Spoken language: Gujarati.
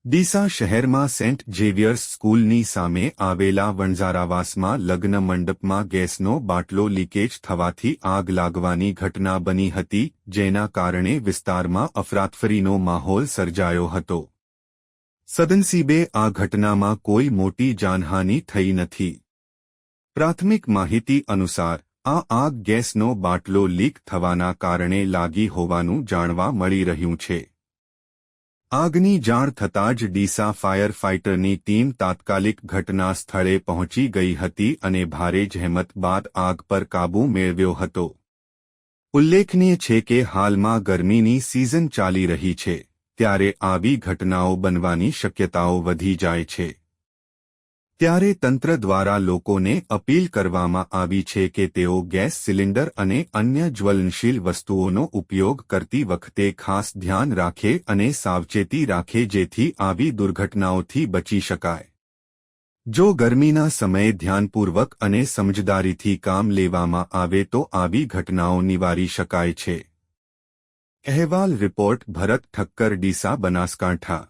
ડીસા શહેરમાં સેન્ટ ઝેવિયર્સ સ્કૂલની સામે આવેલા વણઝારાવાસમાં લગ્ન મંડપમાં ગેસનો બાટલો લીકેજ થવાથી આગ લાગવાની ઘટના બની હતી, જેના કારણે વિસ્તારમાં અફરાતફરીનો માહોલ સર્જાયો હતો. સદનસીબે આ ઘટનામાં કોઈ મોટી જાનહાનિ થઈ નથી. પ્રાથમિક માહિતી અનુસાર આ આગ ગેસનો બાટલો લીક થવાના કારણે લાગી હોવાનું જાણવા મળી રહ્યું છે. આગની જાણ થતાં જ ડીસા ફાયર ફાઇટરની ટીમ તાત્કાલિક ઘટના સ્થળે પહોંચી ગઈ હતી અને ભારે જહેમત બાદ આગ પર કાબૂ મેળવ્યો હતો. ઉલ્લેખનીય છે કે હાલમાં ગરમીની સિઝન ચાલી રહી છે, ત્યારે આવી ઘટનાઓ બનવાની શક્યતાઓ વધી જાય છે. ત્યારે તંત્ર દ્વારા લોકોને અપીલ કરવામાં આવી છે કે તેઓ ગેસ સિલિન્ડર અને અન્ય જ્વલનશીલ વસ્તુઓનો ઉપયોગ કરતી વખતે ખાસ ધ્યાન રાખે અને સાવચેતી રાખે, જેથી આવી દુર્ઘટનાઓથી બચી શકાય. જો ગરમીના સમયે ધ્યાનપૂર્વક અને સમજદારીથી કામ લેવામાં આવે તો આવી ઘટનાઓ નિવારી શકાય છે. અહેવાલ રિપોર્ટ ભરત ઠક્કર, ડીસા, બનાસકાંઠા.